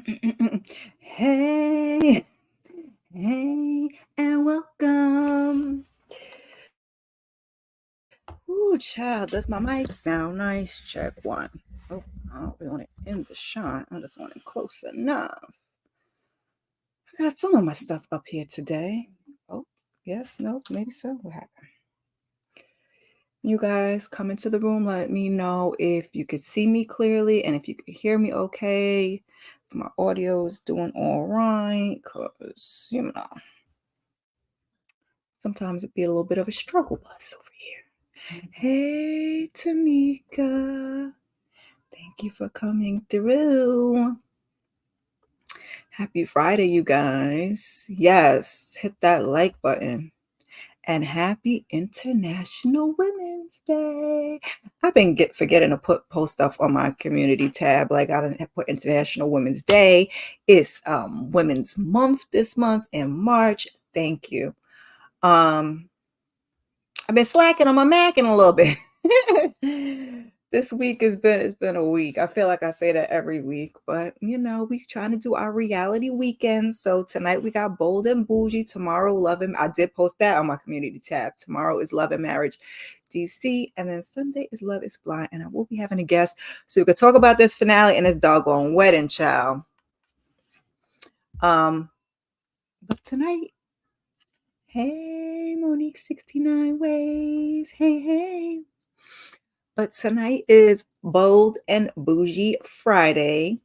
Hey, hey, and welcome. Ooh, child, does my mic sound nice? Check one. Oh, I don't really want it in the shot. I just want it close enough. I got some of my stuff up here today. Oh, yes, no, maybe so. What happened? You guys come into the room. Let me know if you could see me clearly and if you could hear me okay. If my audio is doing all right, because, sometimes it'd be a little bit of a struggle bus over here. Hey, Tamika. Thank you for coming through. Happy Friday, you guys. Yes, hit that like button. And happy International Women's Day. I've been forgetting to post stuff on my community tab. Like I didn't put International Women's Day. It's Women's Month this month in March. Thank you. I've been slacking on my Macking a little bit. This week it's been a week. I feel like I say that every week, but we trying to do our reality weekend. So tonight we got Bold and Bougie. Tomorrow, Love and I did post that on my community tab. Tomorrow is Love and Marriage DC, and then Sunday is Love is Blind. And I will be having a guest so we could talk about this finale and this doggone wedding, child. But tonight, hey, Monique 69 Ways. Hey. But tonight is Bold and Bougie Friday.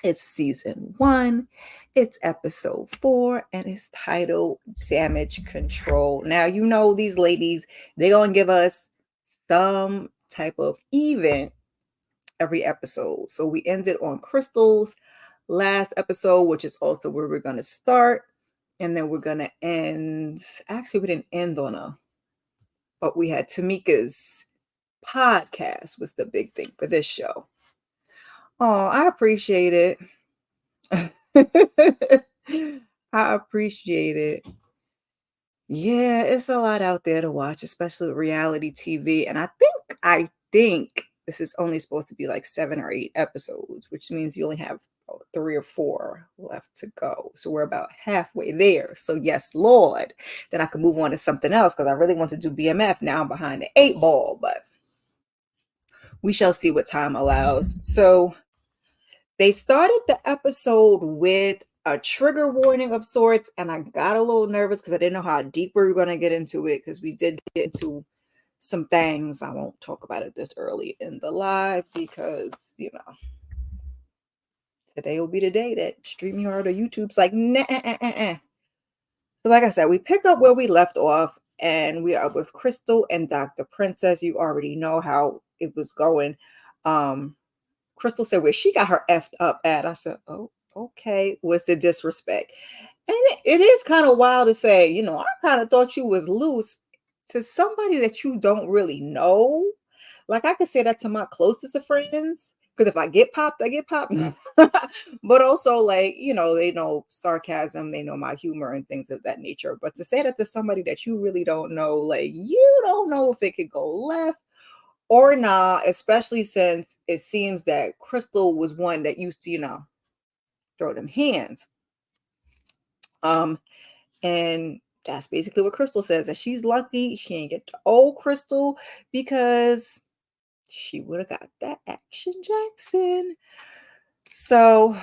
It's season 1. It's episode 4, and it's titled Damage Control. Now, these ladies, they're going to give us some type of event every episode. So we ended on Crystal's last episode, which is also where we're going to start. And then we're going to end. Actually, we didn't end on but we had Tamika's podcast was the big thing for this show. Oh, I appreciate it. I appreciate it. Yeah, it's a lot out there to watch, especially reality TV. And I think this is only supposed to be like 7 or 8 episodes, which means you only have 3 or 4 left to go. So we're about halfway there. So yes, Lord, then I can move on to something else because I really want to do BMF. Now I'm behind the 8 ball, but we shall see what time allows. So they started the episode with a trigger warning of sorts, and I got a little nervous because I didn't know how deep we were going to get into it because we did get into some things. I won't talk about it this early in the live because, today will be the day that StreamYard or YouTube's like, nah. So like I said, we pick up where we left off, and we are with Crystal and Dr. Princess. You already know how it was going. Crystal said where she got her effed up at. I said, oh, okay. Was the disrespect. And it is kind of wild to say, I kind of thought you was loose to somebody that you don't really know. Like I could say that to my closest of friends. Because if I get popped, I get popped. But also, like, they know sarcasm, they know my humor and things of that nature. But to say that to somebody that you really don't know, like, you don't know if it could go left or not, especially since it seems that Crystal was one that used to, throw them hands. And that's basically what Crystal says, that she's lucky she ain't get to old Crystal because she would have got that Action Jackson. So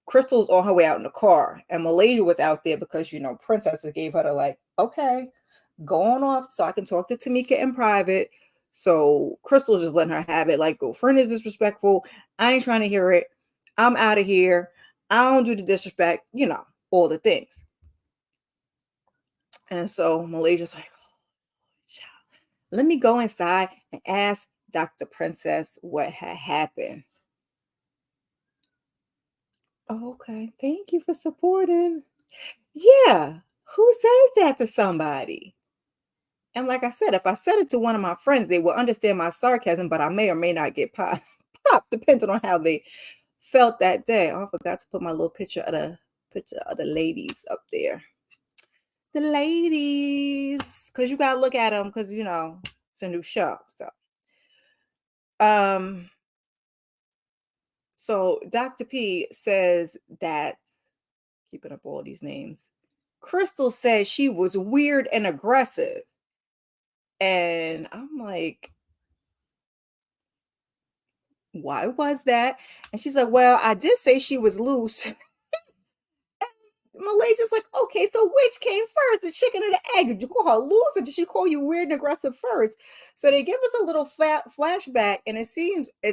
Crystal's on her way out in the car, and Malaysia was out there because, Princess gave her the like, okay, go on off so I can talk to Tamika in private. So Crystal just letting her have it. Like, girlfriend is disrespectful. I ain't trying to hear it. I'm out of here. I don't do the disrespect, all the things. And so Malaysia's like, let me go inside and ask Dr. Princess what had happened. Okay, thank you for supporting. Yeah, who says that to somebody? And like I said, if I said it to one of my friends, they will understand my sarcasm, but I may or may not get popped, depending on how they felt that day. Oh, I forgot to put my little picture of the ladies up there. The ladies, because you gotta look at them, because it's a new show. So So Dr. P says that, keeping up all these names, Crystal says she was weird and aggressive. And I'm like, why was that? And she's like, well, I did say she was loose. Malaysia's like, okay, so which came first, the chicken or the egg? Did you call her loose or did she call you weird and aggressive first? So they give us a little flashback, and it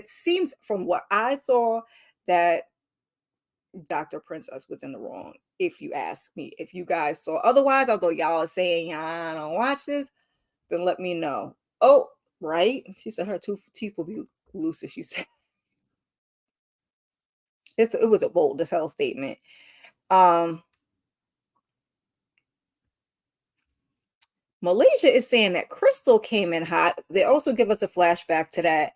seems from what I saw that Dr. Princess was in the wrong. If you ask me, if you guys saw otherwise, although y'all are saying I don't watch this, then let me know. Oh, right. She said her two teeth will be loose if she said it was a bold as hell statement. Um, Malaysia is saying that Crystal came in hot. They also give us a flashback to that,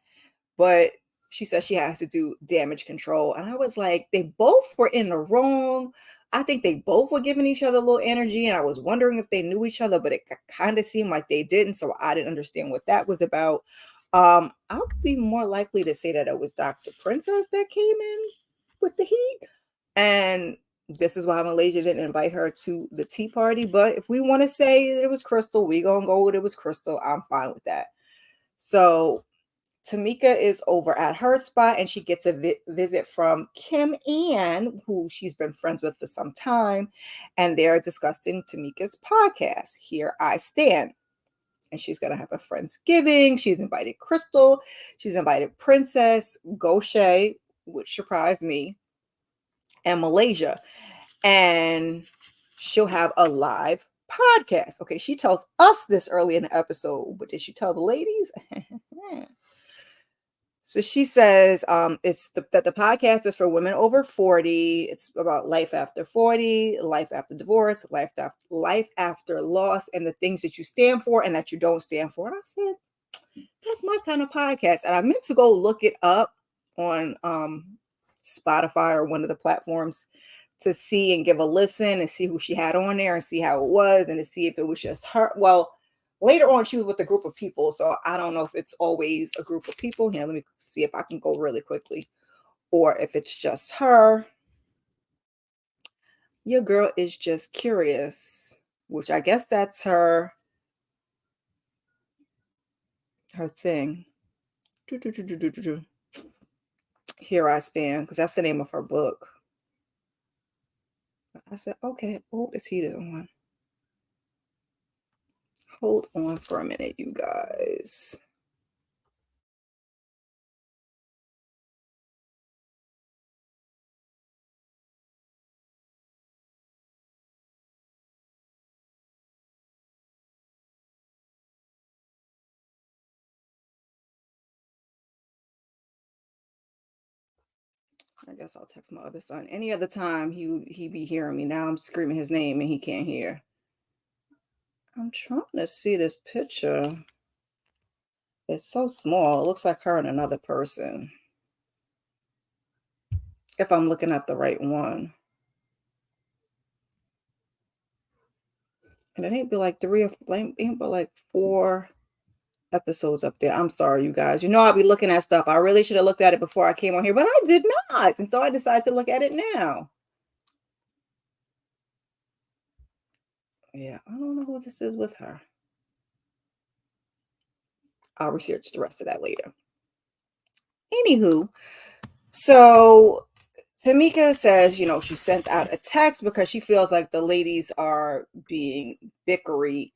but she says she has to do damage control. And I was like, they both were in the wrong. I think they both were giving each other a little energy, and I was wondering if they knew each other, but it kind of seemed like they didn't. So I didn't understand what that was about. I would be more likely to say that it was Dr. Princess that came in with the heat. And this is why Malaysia didn't invite her to the tea party. But if we want to say that it was Crystal, we gonna go with it was Crystal. I'm fine with that. So Tamika is over at her spot, and she gets a visit from Kim Ann, who she's been friends with for some time, and they're discussing Tamika's podcast, Here I Stand. And she's going to have a Friendsgiving. She's invited Crystal. She's invited Princess, Goet, which surprised me, and Malaysia. And she'll have a live podcast. Okay, she tells us this early in the episode, but did she tell the ladies? So she says that the podcast is for women over 40. It's about life after 40, life after divorce, life after loss, and the things that you stand for and that you don't stand for. And I said, that's my kind of podcast. And I meant to go look it up on Spotify or one of the platforms to see and give a listen and see who she had on there and see how it was and to see if it was just her. Well, later on, she was with a group of people, so I don't know if it's always a group of people. Here, let me see if I can go really quickly, or if it's just her. Your girl is just curious, which I guess that's her thing. Here I stand, because that's the name of her book. I said, okay, oh, is he the one? Hold on for a minute, you guys. I guess I'll text my other son. Any other time he be hearing me. Now I'm screaming his name and he can't hear. I'm trying to see this picture. It's so small. It looks like her and another person. If I'm looking at the right one. And it ain't but like ain't but like 4 episodes up there. I'm sorry, you guys. You know I'll be looking at stuff. I really should have looked at it before I came on here, but I did not. And so I decided to look at it now. Yeah, I don't know who this is with her. I'll research the rest of that later. Anywho, so Tamika says, she sent out a text because she feels like the ladies are being bickery.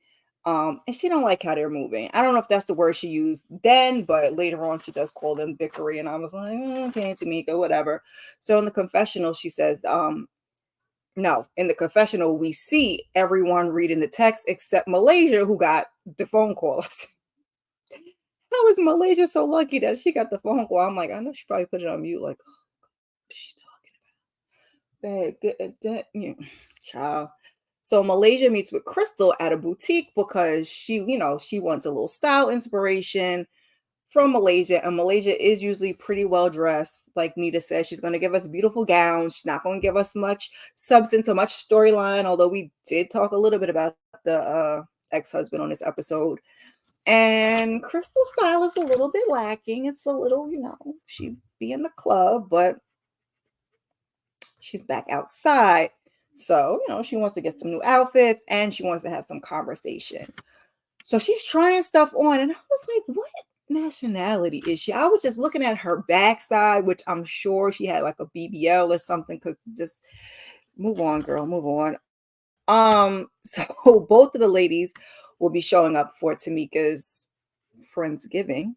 And she don't like how they're moving. I don't know if that's the word she used then, but later on she does call them bickery. And I was like, okay, Tamika, whatever. So in the confessional, she says, no, in the confessional, we see everyone reading the text except Malaysia, who got the phone calls. How is Malaysia so lucky that she got the phone call? I'm like, I know she probably put it on mute, like, oh, what is she talking about? Bad, that, yeah, child. So Malaysia meets with Crystal at a boutique because she wants a little style inspiration from Malaysia. And Malaysia is usually pretty well dressed. Like Nita says, she's going to give us beautiful gowns. She's not going to give us much substance or much storyline, although we did talk a little bit about the ex-husband on this episode. And Crystal's style is a little bit lacking. It's a little, she be in the club, but She's back outside. So, she wants to get some new outfits and she wants to have some conversation. So she's trying stuff on, and I was like, what nationality is she? I was just looking at her backside, which I'm sure she had like a BBL or something, because just move on, girl, move on. So both of the ladies will be showing up for Tamika's Friendsgiving,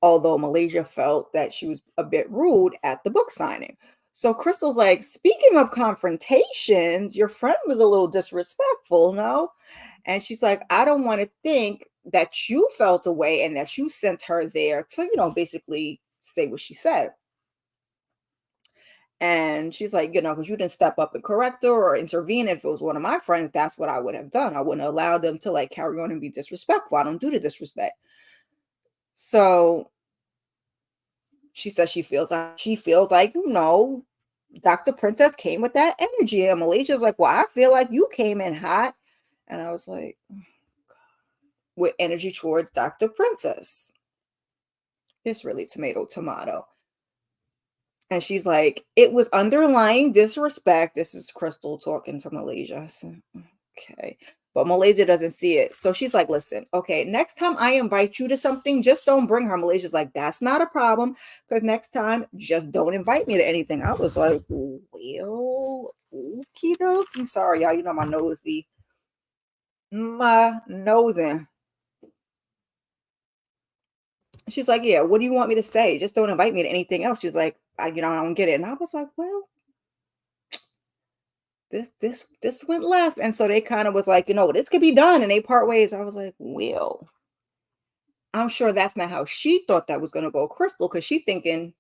although Malaysia felt that she was a bit rude at the book signing. So Crystal's like, speaking of confrontations, your friend was a little disrespectful, no? And she's like, I don't want to think that you felt away and that you sent her there to, basically say what she said. And she's like, because you didn't step up and correct her or intervene. If it was one of my friends, that's what I would have done. I wouldn't allow them to like carry on and be disrespectful. I don't do the disrespect. So she says she feels like, Dr. Princess came with that energy. And Malaysia's like, well, I feel like you came in hot. And I was like, with energy towards Dr. Princess. It's really tomato, tomato. And she's like, it was underlying disrespect. This is Crystal talking to Malaysia. So, okay. But Malaysia doesn't see it. So she's like, listen, okay, next time I invite you to something, just don't bring her. Malaysia's like, that's not a problem. Because next time, just don't invite me to anything. I was like, well, okie dokie. Sorry, y'all. My nose be my nosing. She's like, yeah, what do you want me to say? Just don't invite me to anything else. She's like, I don't get it. And I was like, well, this went left. And so they kind of was like, this could be done. And they part ways. I was like, well, I'm sure that's not how she thought that was going to go, Crystal, because she thinking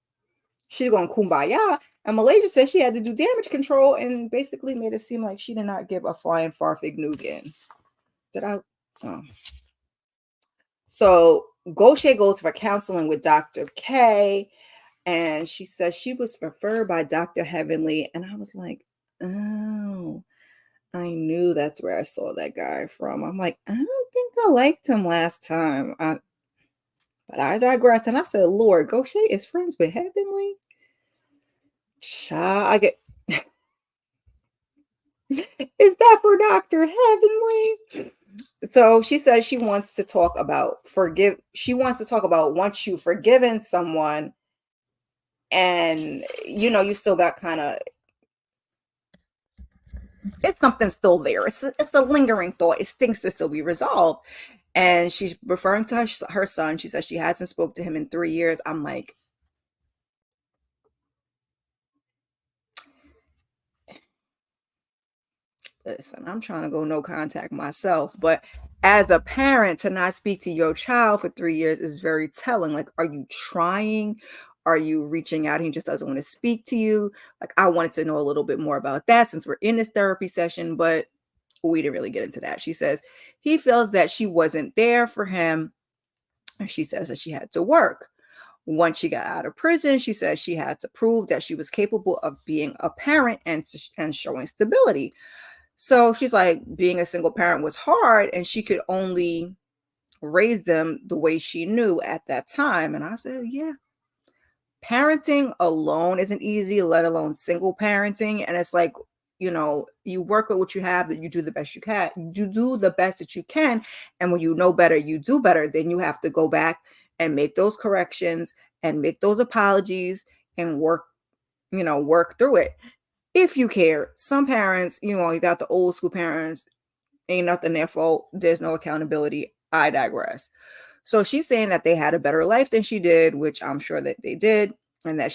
she's going kumbaya. And Malaysia said she had to do damage control and basically made it seem like she did not give a flying farfig nougat. Did I? Oh. So Goet goes for counseling with Dr. K. And she says she was referred by Dr. Heavenly. And I was like, oh, I knew that's where I saw that guy from. I'm like, I don't think I liked him last time. But I digress. And I said, Lord, Goet is friends with Heavenly? I get. Is that for Dr. Heavenly? So she says she wants to talk about She wants to talk about once you've forgiven someone and, you still got kind of, it's something still there. It's a lingering thought. It stinks to still be resolved. And she's referring to her son. She says she hasn't spoke to him in 3 years. I'm like, listen, I'm trying to go no contact myself. But as a parent, to not speak to your child for 3 years is very telling. Like, are you trying? Are you reaching out? He just doesn't want to speak to you. Like, I wanted to know a little bit more about that since we're in this therapy session, but we didn't really get into that. She says he feels that she wasn't there for him. And she says that she had to work. Once she got out of prison, she says she had to prove that she was capable of being a parent and showing stability. So she's like, being a single parent was hard, and she could only raise them the way she knew at that time. And I said, yeah, parenting alone isn't easy, let alone single parenting. And it's like, you work with what you have, that you do the best you can. You do the best that you can. And when you know better, you do better. Then you have to go back and make those corrections and make those apologies and work through it. If you care. Some parents, you got the old school parents, ain't nothing their fault. There's no accountability. I digress. So she's saying that they had a better life than she did, which I'm sure that they did, and that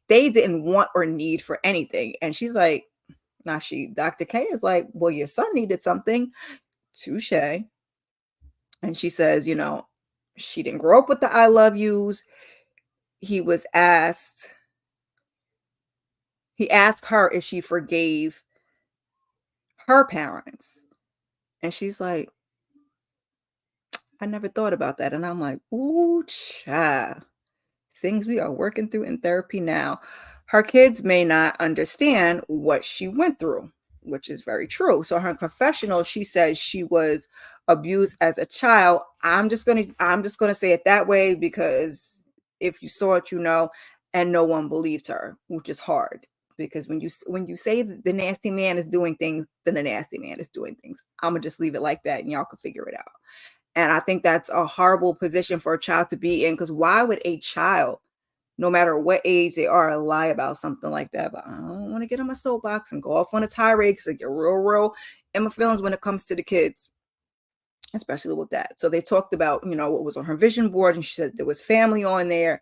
they didn't want or need for anything. And she's like, Dr. K is like, well, your son needed something. Touche. And she says, she didn't grow up with the I love yous. He asked her if she forgave her parents. And she's like, I never thought about that. And I'm like, ooh, child. Things we are working through in therapy now. Her kids may not understand what she went through, which is very true. So her confessional, she says she was abused as a child. I'm just gonna say it that way because if you saw it, and no one believed her, which is hard. because when you say the nasty man is doing things, then the nasty man is doing things. I'm gonna just leave it like that, and y'all can figure it out. And I think that's a horrible position for a child to be in, because why would a child, no matter what age they are, lie about something like that? But I don't want to get on my soapbox and go off on a tirade because I get real in my feelings when it comes to the kids, especially with that. So they talked about, what was on her vision board, and she said there was family on there,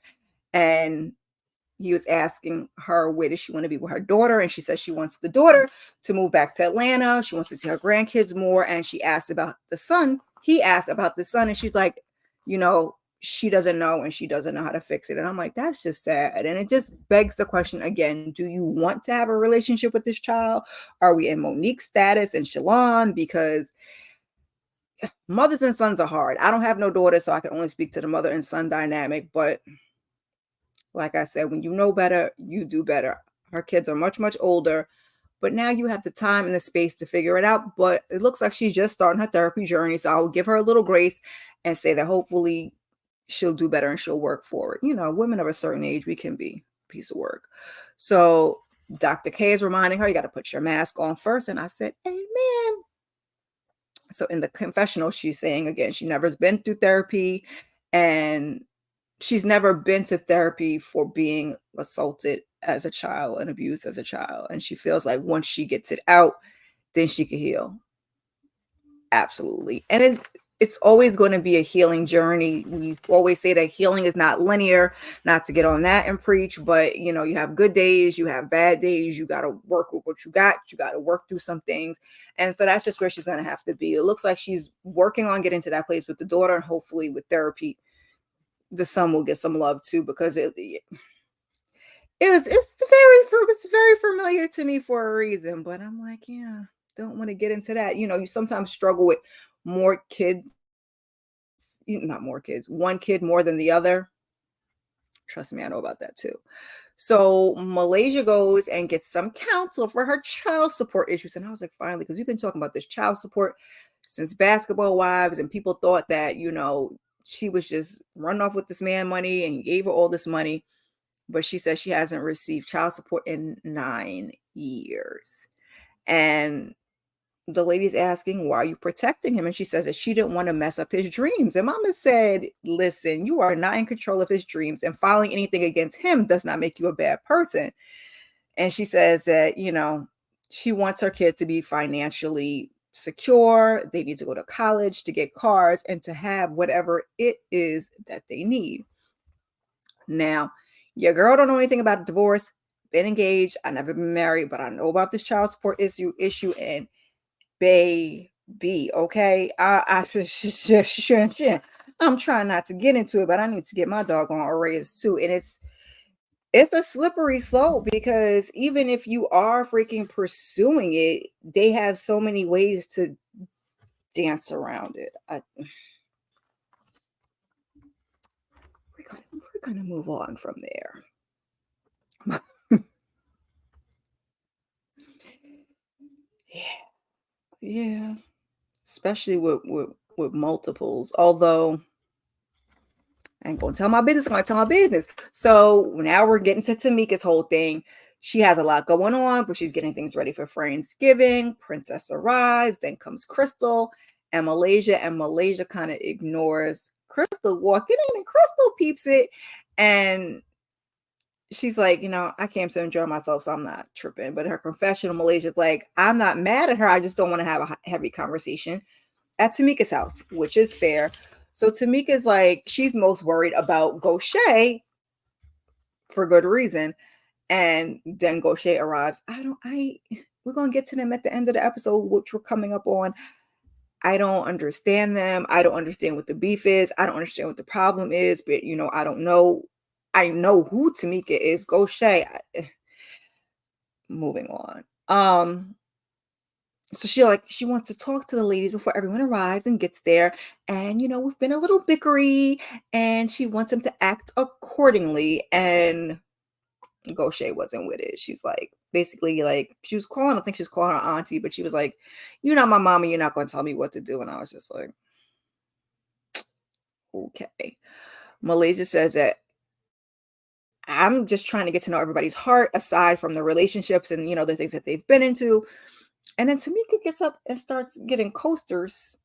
and he was asking her where does she want to be with her daughter, and she said she wants the daughter to move back to Atlanta. She wants to see her grandkids more, and she asked about the son. He asked about the son, and she's like, she doesn't know, and she doesn't know how to fix it. And I'm like, that's just sad. And it just begs the question again: do you want to have a relationship with this child? Are we in Monique's status and Shalon? Because mothers and sons are hard. I don't have no daughter, so I can only speak to the mother and son dynamic. But like I said, when you know better, you do better. Her kids are much, much older, but now you have the time and the space to figure it out. But it looks like she's just starting her therapy journey. So I will give her a little grace and say that hopefully she'll do better and she'll work for it. Women of a certain age, we can be a piece of work. So Dr. K is reminding her, you got to put your mask on first. And I said, amen. So in the confessional, she's saying again, she never's been through therapy, and she's never been to therapy for being assaulted as a child and abused as a child. And she feels like once she gets it out, then she can heal. Absolutely. And it's always going to be a healing journey. We always say that healing is not linear, not to get on that and preach, but you have good days, you have bad days, you got to work with what you got to work through some things. And so that's just where she's going to have to be. It looks like she's working on getting to that place with the daughter, and hopefully with therapy, the son will get some love too, because it's very familiar to me for a reason. But I'm like, yeah, don't want to get into that. You sometimes struggle with more kids, not more kids, one kid more than the other. Trust me, I know about that too. So Malaysia goes and gets some counsel for her child support issues. And I was like, finally, because you've been talking about this child support since Basketball Wives, and people thought that, she was just running off with this man money and he gave her all this money. But she says she hasn't received child support in 9 years. And the lady's asking, why are you protecting him? And she says that she didn't want to mess up his dreams. And Mama said, listen, you are not in control of his dreams, and filing anything against him does not make you a bad person. And she says that, she wants her kids to be financially secure. They need to go to college, to get cars, and to have whatever it is that they need. Now, your girl don't know anything about divorce, been engaged, I never been married, but I know about this child support issue, and baby, okay? I'm trying not to get into it, but I need to get my dog on a raise too. And it's a slippery slope, because even if you are freaking pursuing it, they have so many ways to dance around it. We're gonna move on from there. Yeah, yeah. Especially with multiples. Although I ain't gonna tell my business, I'm gonna tell my business. So now we're getting to Tamika's whole thing. She has a lot going on, but she's getting things ready for Friendsgiving. Princess arrives, then comes Crystal and Malaysia, kind of ignores Crystal walking in, and Crystal peeps it. And she's like, I came to enjoy myself, so I'm not tripping. But her confessional, Malaysia's like, I'm not mad at her. I just don't want to have a heavy conversation at Tamika's house, which is fair. So Tamika's like, she's most worried about Goet for good reason. And then Goet arrives. We're going to get to them at the end of the episode, which we're coming up on. I don't understand them. I don't understand what the beef is. I don't understand what the problem is, but I don't know. I know who Tamika is. Goet. Moving on. So she wants to talk to the ladies before everyone arrives and gets there. And, we've been a little bickery, and she wants them to act accordingly. And Goet wasn't with it. She's like, basically, like, she was calling, I think she was calling her auntie, but she was like, you're not my mama. You're not going to tell me what to do. And I was just like, okay. Malaysia says that I'm just trying to get to know everybody's heart aside from the relationships and, the things that they've been into. And then Tamika gets up and starts getting coasters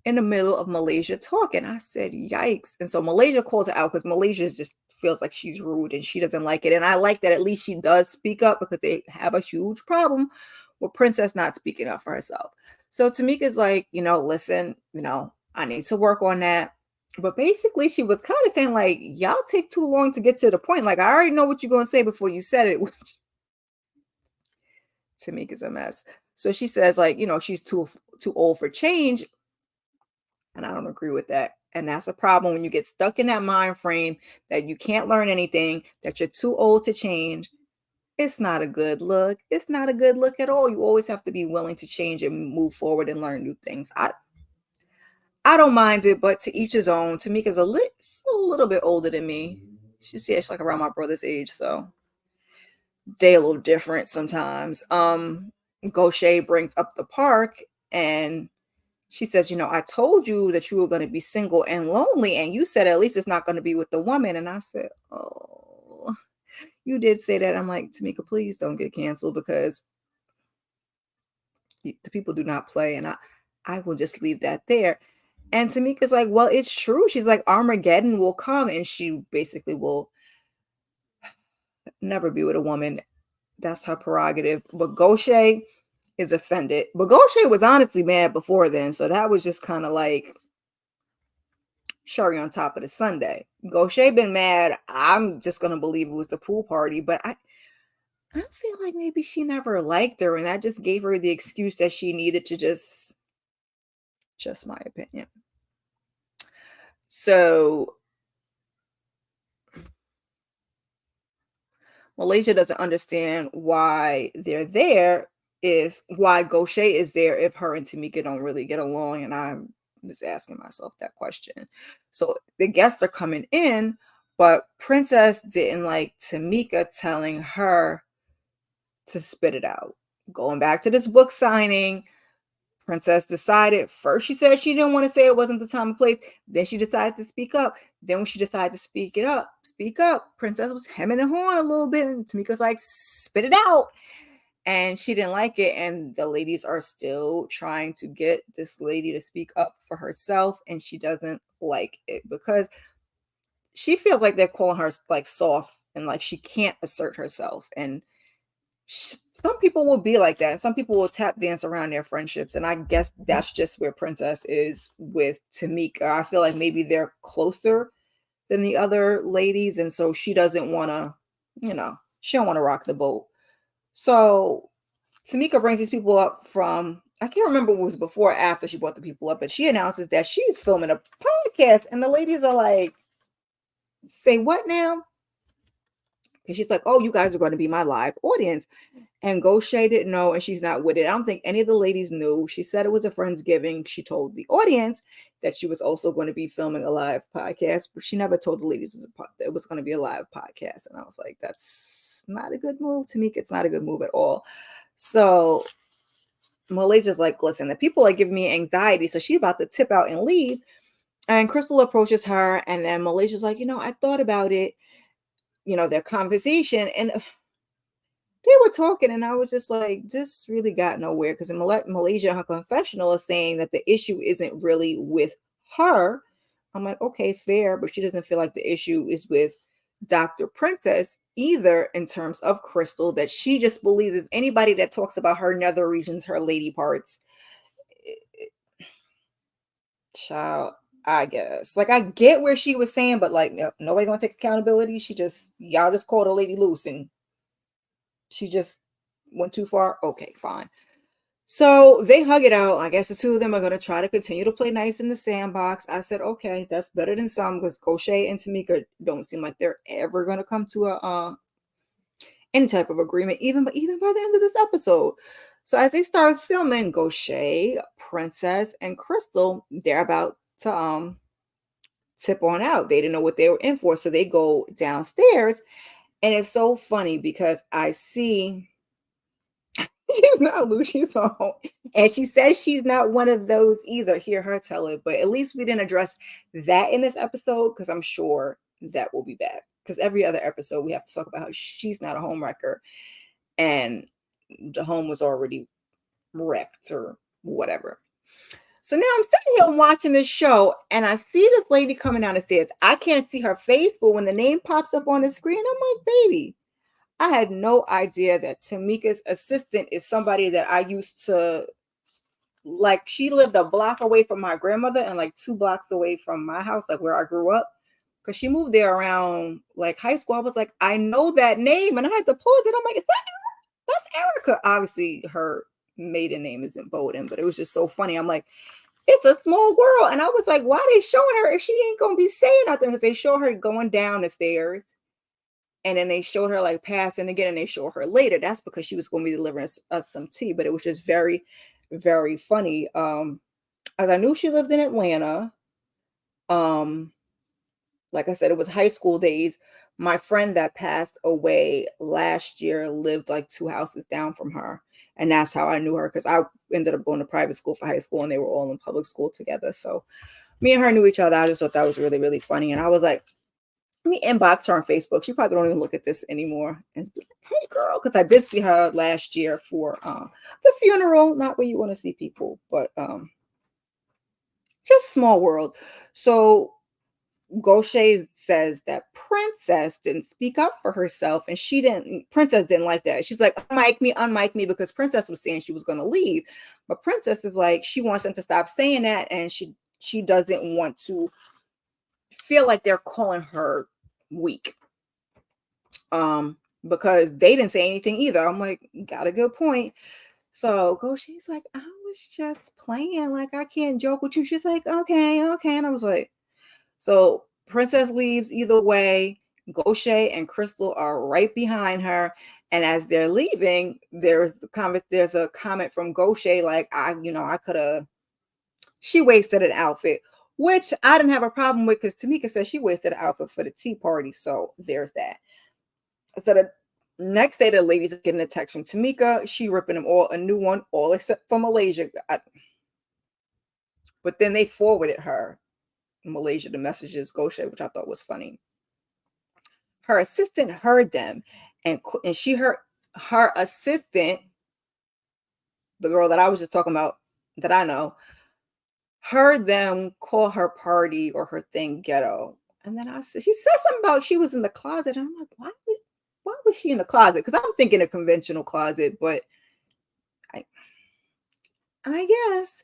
in the middle of Malaysia talking. I said, yikes. And so Malaysia calls her out because Malaysia just feels like she's rude and she doesn't like it. And I like that at least she does speak up because they have a huge problem with Princess not speaking up for herself. So Tamika's like, listen, I need to work on that. But basically, she was kind of saying, like, y'all take too long to get to the point. Like, I already know what you're going to say before you said it, which Tamika's a mess. So she says, like, she's too old for change. And I don't agree with that. And that's a problem when you get stuck in that mind frame that you can't learn anything, that you're too old to change. It's not a good look. It's not a good look at all. You always have to be willing to change and move forward and learn new things. I don't mind it, but to each his own. Tamika's a little bit older than me. She's like around my brother's age, so they a little different sometimes. Gaucher brings up the park and she says, I told you that you were going to be single and lonely, and you said at least it's not going to be with the woman. And I said, oh, you did say that. I'm like, Tamika, please don't get canceled because the people do not play. And I will just leave that there. And Tamika's like, well, it's true. She's like, Armageddon will come and she basically will never be with a woman. That's her prerogative. But Gaucher is offended. But Gaucher was honestly mad before then. So that was just kind of like cherry on top of the sundae. Gaucher been mad. I'm just gonna believe it was the pool party, but I feel like maybe she never liked her, and that just gave her the excuse that she needed to just my opinion. So Malaysia doesn't understand why they're there if why Gaucher is there if her and Tamika don't really get along. And I'm just asking myself that question. So the guests are coming in, but Princess didn't like Tamika telling her to spit it out. Going back to this book signing, Princess decided first she said she didn't want to say it wasn't the time and place. Then she decided to speak up. Then when she decided to speak up, Princess was hemming and hawing a little bit. And Tamika's like, spit it out. And she didn't like it. And the ladies are still trying to get this lady to speak up for herself. And she doesn't like it because she feels like they're calling her like soft and like she can't assert herself. And some people will be like that. Some people will tap dance around their friendships. And I guess that's just where Princess is with Tamika. I feel like maybe they're closer than the other ladies. And so she doesn't want to, she don't want to rock the boat. So Tamika brings these people up from, I can't remember what was before or after she brought the people up, but she announces that she's filming a podcast. And the ladies are like, say what now? And she's like, oh, you guys are going to be my live audience. And Gaucher didn't know, and she's not with it. I don't think any of the ladies knew. She said it was a Friendsgiving. She told the audience that she was also going to be filming a live podcast, but she never told the ladies it was going to be a live podcast. And I was like, that's not a good move. Tamika, it's not a good move at all. So Malaysia's like, listen, the people are giving me anxiety. So she's about to tip out and leave. And Crystal approaches her, and then Malaysia's like, I thought about it, their conversation. And they were talking, and I was just like, this really got nowhere because in Malaysia, her confessional is saying that the issue isn't really with her. I'm like, okay, fair, but she doesn't feel like the issue is with Dr. Princess either in terms of Crystal, that she just believes is anybody that talks about her nether regions, her lady parts. Child, I guess. Like, I get where she was saying, but like, no, nobody gonna take accountability. Y'all just called a lady loose and she just went too far. Okay, fine. So they hug it out. I guess the two of them are going to try to continue to play nice in the sandbox. I said, okay, that's better than some because Gaucher and Tamika don't seem like they're ever going to come to a any type of agreement, even by the end of this episode. So as they start filming, Gaucher, Princess, and Crystal, they're about to tip on out. They didn't know what they were in for, so they go downstairs, and it's so funny because I see. She's not loose, she's home. And she says she's not one of those either. Hear her tell it. But at least we didn't address that in this episode because I'm sure that will be back. because every other episode we have to talk about how she's not a home wrecker and the home was already wrecked or whatever. So now I'm sitting here watching this show and I see this lady coming down the stairs. I can't see her face, but when the name pops up on the screen, I'm like, baby, I had no idea that Tamika's assistant is somebody that I used to like. She lived a block away from my grandmother and like 2 blocks away from my house, like where I grew up. Because she moved there around like high school. I was like, I know that name. And I had to pause it. I'm like, is that that's Erica? Obviously, her maiden name isn't Bowden, but it was just so funny. I'm like, it's a small world. And I was like, why are they showing her if she ain't going to be saying nothing? Because they show her going down the stairs. And then they showed her like passing again, and they show her later. That's because she was going to be delivering us some tea. But it was just very, very funny. As I knew she lived in Atlanta. Like I said, it was high school days. My friend that passed away last year lived like 2 houses down from her. And that's how I knew her, because I ended up going to private school for high school and they were all in public school together. So me and her knew each other. I just thought that was really, really funny. And I was like, let me inbox her on Facebook. She probably don't even look at this anymore. And be like, hey, girl, because I did see her last year for the funeral. Not where you want to see people, but just small world. So Goet says that Princess didn't speak up for herself, and Princess didn't like that. She's like, unmic me, because Princess was saying she was going to leave. But Princess is like, she wants them to stop saying that, and she doesn't want to feel like they're calling her weak. Because they didn't say anything either. I'm like, got a good point. So Goet's like, I was just playing. Like, I can't joke with you. She's like, okay. And I was like, so Princess leaves either way. Goet and Crystal are right behind her. And as they're leaving, there's a comment from Goet like, I could have, she wasted an outfit, which I didn't have a problem with, because Tamika said she wasted an outfit for the tea party. So there's that. So the next day, the ladies are getting a text from Tamika. She ripping them all a new one, all except for Malaysia. But then they forwarded her, Malaysia, the messages, Goet, which I thought was funny. Her assistant heard them, and she heard her assistant, the girl that I was just talking about, that I know, heard them call her party or her thing ghetto. And then she said something about she was in the closet. And I'm like, why was she in the closet? Because I'm thinking a conventional closet, but I guess.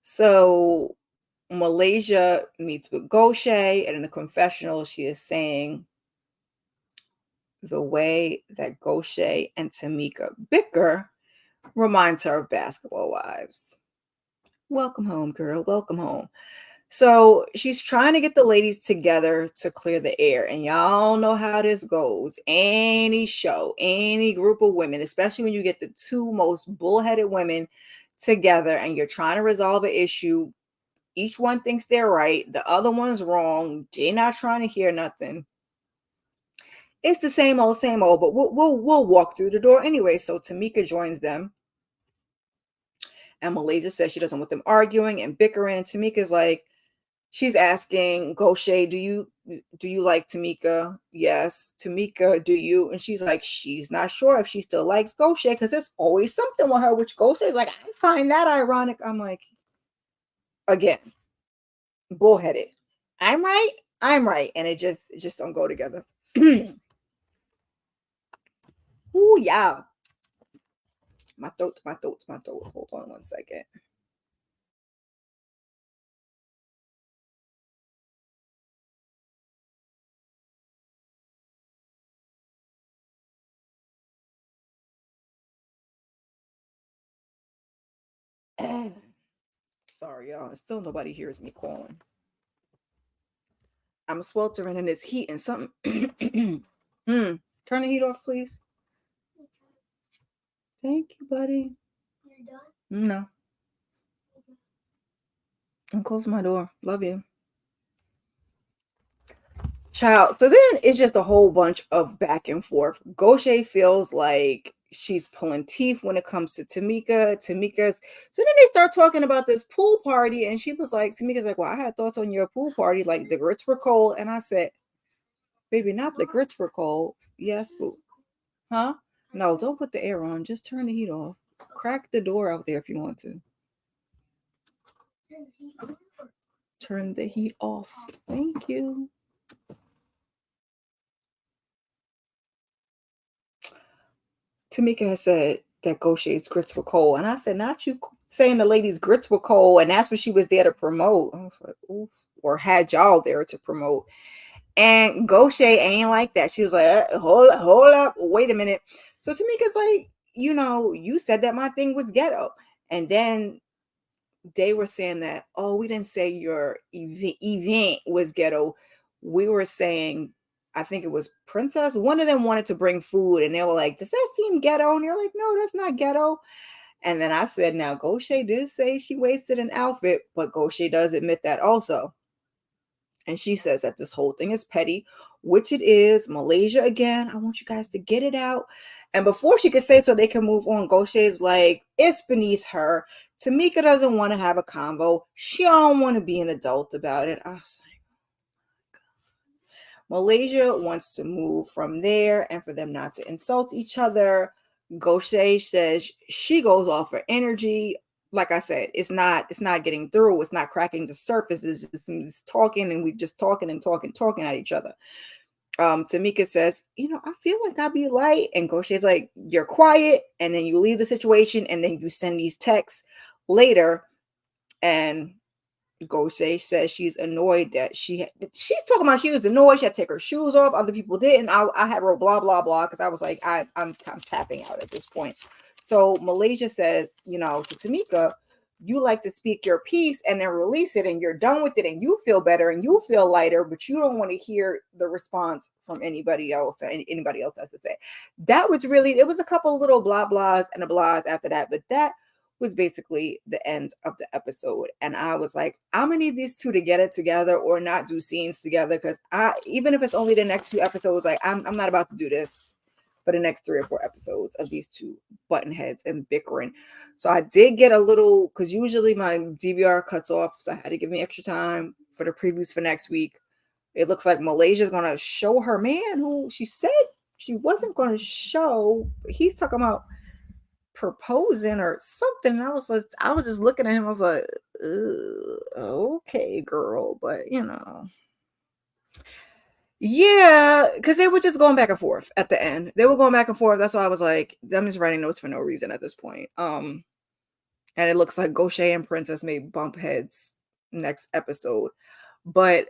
So Malaysia meets with Goet, and in the confessional, she is saying the way that Goet and Tamika bicker reminds her of Basketball Wives. Welcome home, girl. Welcome home. So she's trying to get the ladies together to clear the air. And y'all know how this goes. Any show, any group of women, especially when you get the two most bullheaded women together and you're trying to resolve an issue, each one thinks they're right, the other one's wrong. They're not trying to hear nothing. It's the same old, but we'll walk through the door anyway. So Tamika joins them. And Malaysia says she doesn't want them arguing and bickering. And Tamika's like, she's asking Goet, do you like Tamika? Yes. Tamika, do you? And she's like, she's not sure if she still likes Goet, because there's always something with her, which Goet is like, I find that ironic. I'm like, again, bullheaded. I'm right. And it just don't go together. Ooh, yeah. My throat. Hold on one second. Sorry, y'all. Still nobody hears me calling. I'm sweltering in this heat and something. Turn the heat off, please. Thank you, buddy. You're done? No. I'll close my door. Love you. Child. So then it's just a whole bunch of back and forth. Goet feels like she's pulling teeth when it comes to Tamika. So then they start talking about this pool party, and Tamika's like, well, I had thoughts on your pool party, like the grits were cold. And I said, Baby, not the grits were cold. Yes, boo. Huh? No, don't put the air on. Just turn the heat off. Crack the door out there if you want to. Turn the heat off. Thank you. Tamika has said that Gaucher's grits were cold. And I said, not you saying the lady's grits were cold. And that's what she was there to promote. I was like, oof. Or had y'all there to promote. And Gaucher ain't like that. She was like, hold up, wait a minute. So Tamika's like, you said that my thing was ghetto. And then they were saying that, oh, we didn't say your event was ghetto. We were saying, I think it was Princess. One of them wanted to bring food, and they were like, does that seem ghetto? And you're like, no, that's not ghetto. And then I said, now Gaucher did say she wasted an outfit, but Gaucher does admit that also. And she says that this whole thing is petty, which it is. Malaysia again. I want you guys to get it out. And before she could say so they can move on, Gaucher's like, it's beneath her. Tamika doesn't want to have a convo. She don't want to be an adult about it. I was like, Malaysia wants to move from there and for them not to insult each other. Gaucher says she goes off her energy. Like I said, it's not getting through. It's not cracking the surface. It's talking and we just talking at each other. Tamika says, I feel like I be light. And Gaucher's like, you're quiet. And then you leave the situation and then you send these texts later. And Gaucher says she's annoyed that she's talking about she was annoyed. She had to take her shoes off. Other people didn't. I had wrote blah, blah, blah. Cause I was like, I'm tapping out at this point. So Malaysia said, to Tamika, you like to speak your piece and then release it and you're done with it and you feel better and you feel lighter, but you don't want to hear the response from anybody else or anybody else has to say. That was really, it was a couple little blah blahs and a blahs after that, but that was basically the end of the episode. And I was like, I'm gonna need these two to get it together or not do scenes together. Cause even if it's only the next few episodes, like I'm not about to do this for the next 3 or 4 episodes of these two button heads and bickering. So I did get a little, because usually my DVR cuts off, so I had to give me extra time for the previews for next week. It looks like Malaysia's gonna show her man who she said she wasn't gonna show. He's talking about proposing or something. And I was just looking at him. I was like, okay, girl, but yeah, because they were just going back and forth at the end. They were going back and forth. That's why I was like, I'm just writing notes for no reason at this point. And it looks like Gaucher and Princess may bump heads next episode. But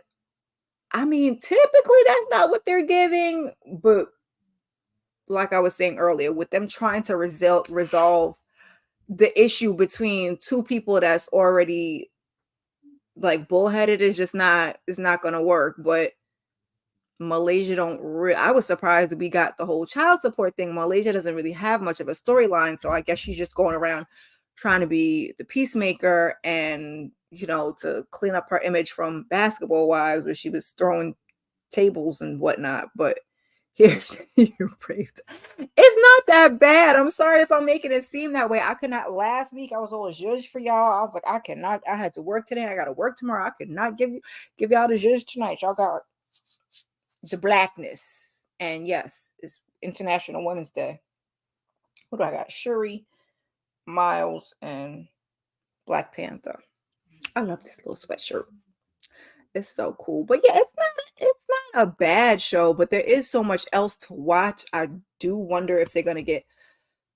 I mean, typically that's not what they're giving. But like I was saying earlier, with them trying to resolve the issue between two people that's already like bullheaded is not gonna work. But Malaysia I was surprised that we got the whole child support thing. Malaysia doesn't really have much of a storyline, so I guess she's just going around trying to be the peacemaker and to clean up her image from Basketball Wives where she was throwing tables and whatnot. But here's you praised. It's not that bad. I'm sorry if I'm making it seem that way. I could not last week. I was all judged for y'all. I was like, I cannot. I had to work today. I got to work tomorrow. I could not give y'all the judge tonight. Y'all got the blackness. And yes, it's International Women's Day. What do I got? Shuri, Miles, and Black Panther. I love this little sweatshirt. It's so cool. But yeah, it's not a bad show, but there is so much else to watch. I do wonder if they're gonna get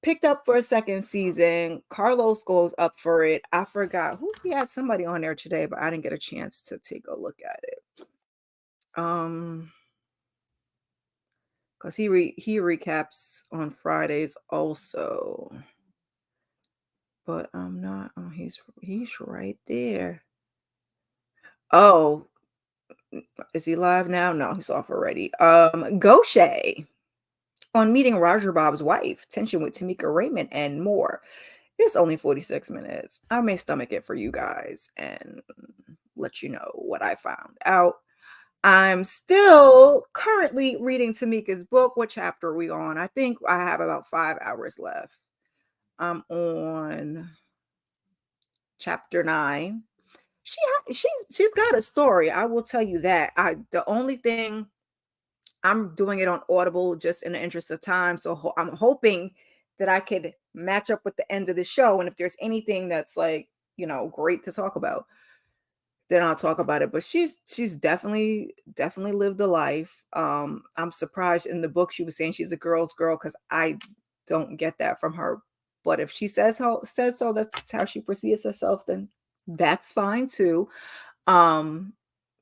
picked up for a second season. Carlos goes up for it. I forgot who we had somebody on there today, but I didn't get a chance to take a look at it. Because he recaps on Fridays also. But I'm not. Oh, he's right there. Oh, is he live now? No, he's off already. Gaucher on meeting Roger Bob's wife, tension with Tamika Raymond, and more. It's only 46 minutes. I may stomach it for you guys and let you know what I found out. I'm still currently reading Tamika's book. What chapter are we on? I think I have about 5 hours left. I'm on chapter 9. She's got a story. I will tell you that. The only thing I'm doing it on Audible just in the interest of time. So I'm hoping that I could match up with the end of the show. And if there's anything that's like, great to talk about, then I'll talk about it. But she's definitely lived a life. I'm surprised in the book she was saying she's a girl's girl because I don't get that from her. But if she says so, that's how she perceives herself, then that's fine too. Um,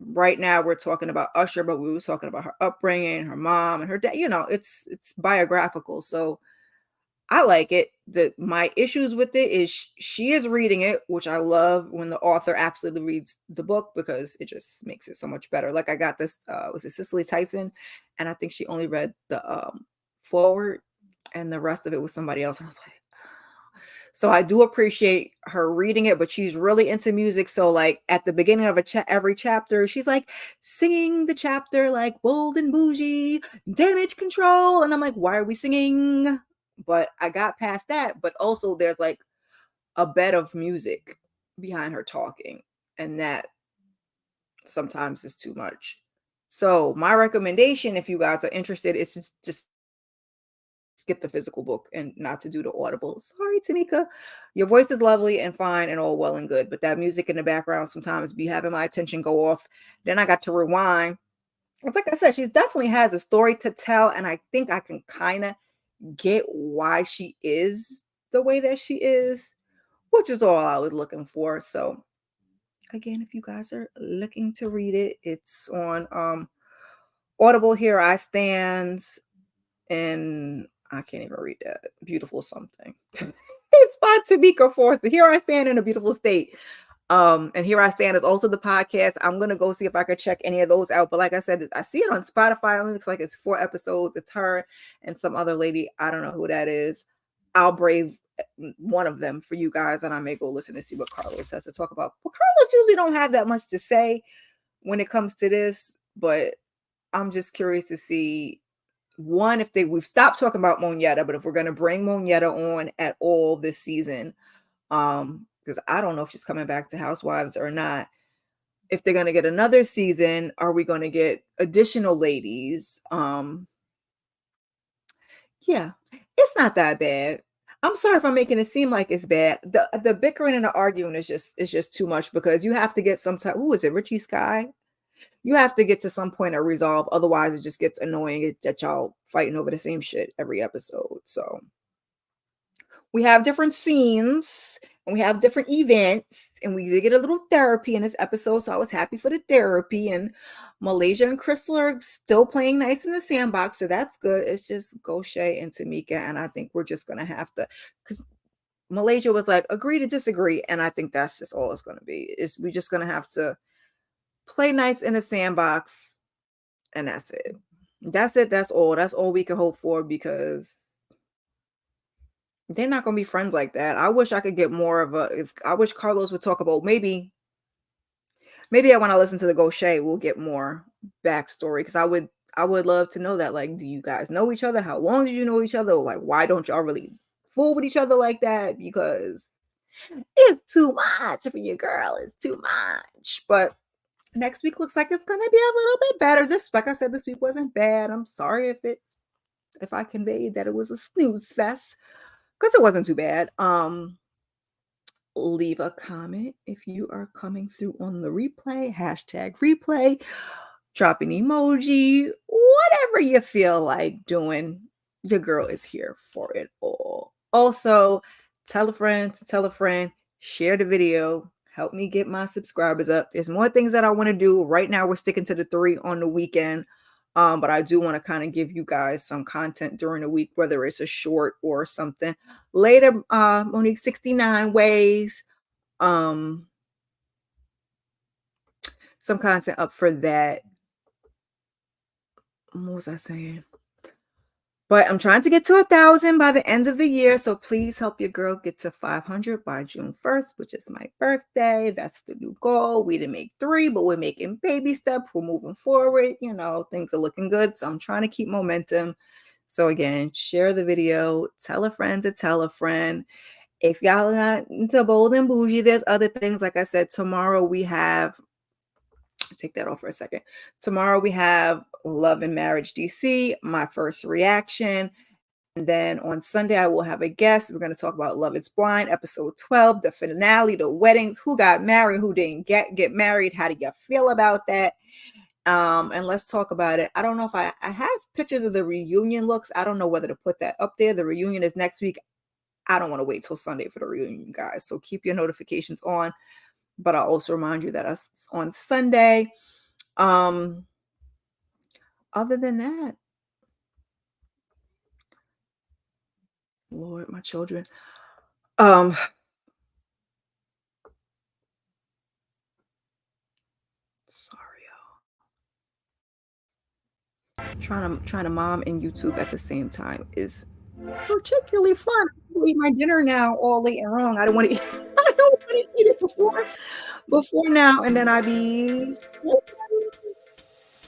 right now we're talking about Usher, but we were talking about her upbringing, her mom, and her dad. It's biographical, so I like it. My issues with it is she is reading it, which I love when the author actually reads the book because it just makes it so much better. Like I got this, was it Cicely Tyson, and I think she only read the forward, and the rest of it was somebody else. And I was like, so I do appreciate her reading it, but she's really into music. So like at the beginning of every chapter, she's like singing the chapter like bold and bougie, damage control. And I'm like, why are we singing? But I got past that. But also there's like a bed of music behind her talking. And that sometimes is too much. So my recommendation, if you guys are interested, is just get the physical book and not to do the audible. Sorry, Tamika. Your voice is lovely and fine and all well and good, but that music in the background sometimes be having my attention go off. Then I got to rewind. It's like I said, she definitely has a story to tell, and I think I can kind of get why she is the way that she is, which is all I was looking for. So again, if you guys are looking to read it, it's on Audible. Here I Stand, and I can't even read that. Beautiful something. It's by Tamika Forster. Here I Stand in a Beautiful State. And Here I Stand is also the podcast. I'm gonna go see if I could check any of those out. But like I said, I see it on Spotify. It looks like it's 4 episodes. It's her and some other lady. I don't know who that is. I'll brave one of them for you guys, and I may go listen and see what Carlos has to talk about. But Carlos usually don't have that much to say when it comes to this, but I'm just curious to see one, if we've stopped talking about Moneta, but if we're going to bring Moneta on at all this season, because I don't know if she's coming back to Housewives or not. If they're going to get another season, are we going to get additional ladies? Yeah, it's not that bad. I'm sorry if I'm making it seem like it's bad. The bickering and the arguing is just too much because you have to get some type. Who is it? Richie Sky? You have to get to some point of resolve. Otherwise, it just gets annoying that y'all fighting over the same shit every episode. So we have different scenes and we have different events, and we did get a little therapy in this episode. So I was happy for the therapy. And Malaysia and Crystal are still playing nice in the sandbox. So that's good. It's just Goet and Tamika. And I think we're just going to have to, because Malaysia was like, agree to disagree. And I think that's just all it's going to be. We're just going to have to play nice in the sandbox, and that's it. That's it. That's all. That's all we can hope for, because they're not going to be friends like that. I wish I could get more of I wish Carlos would talk about maybe I want to listen to the Goet. We'll get more backstory, because I would love to know that. Like, do you guys know each other? How long did you know each other? Or like, why don't y'all really fool with each other like that? Because it's too much for your girl. It's too much. But next week looks like it's gonna be a little bit better. Like I said, this week wasn't bad. I'm sorry if I conveyed that it was a snooze fest, because it wasn't too bad. Leave a comment if you are coming through on the replay, #replay, drop an emoji, whatever you feel like doing. Your girl is here for it all. Also, tell a friend to tell a friend, share the video, help me get my subscribers up. There's more things that I want to do. Right now, we're sticking to the 3 on the weekend. But I do want to kind of give you guys some content during the week, whether it's a short or something. Later, Monique 69 ways. Some content up for that. What was I saying? But I'm trying to get to 1,000 by the end of the year. So please help your girl get to 500 by June 1st, which is my birthday. That's the new goal. We didn't make 3, but we're making baby steps. We're moving forward. Things are looking good. So I'm trying to keep momentum. So again, share the video. Tell a friend to tell a friend. If y'all are not into bold and bougie, there's other things. Like I said, tomorrow we have Take that off for a second. Tomorrow we have Love and Marriage DC, my first reaction. And then on Sunday, I will have a guest. We're going to talk about Love is Blind, episode 12, the finale, the weddings, who got married, who didn't get married. How do you feel about that? And let's talk about it. I don't know if I have pictures of the reunion looks. I don't know whether to put that up there. The reunion is next week. I don't want to wait till Sunday for the reunion, guys. So keep your notifications on. But I'll also remind you that us on Sunday. Other than that, Lord, my children. Um, sorry, y'all. Trying to mom and YouTube at the same time is particularly fun. I eat my dinner now all late and wrong. I don't want to eat. I don't want to eat it before now, and then I be.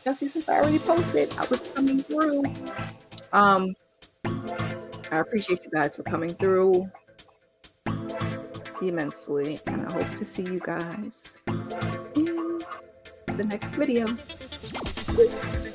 Jesse, since I already posted, I was coming through. Um, I appreciate you guys for coming through immensely, and I hope to see you guys in the next video. Peace.